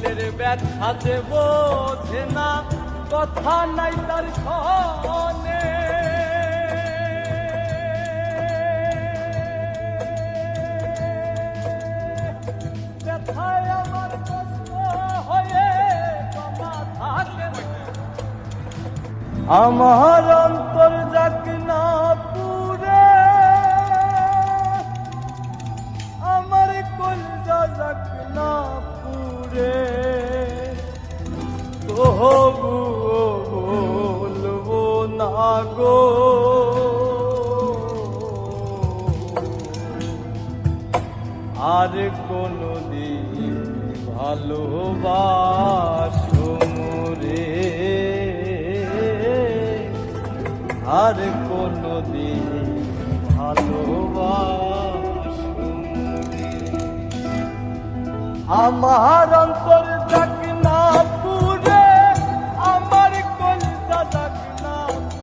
দিলের ব্যথা যে বোঝে না, কথা নাই তার সনে। ব্যথায় আমার কষ্ট হয়ে জমা থাকে, আমার অন্তর যাক না পুরে, আমার কলজা যাক না পুরে, তবুও বলবো না গো আর কোনদিন ভালোবাসো মোরে, আর কোনদিন ভালোবাসো মোরে। আমার অন্তর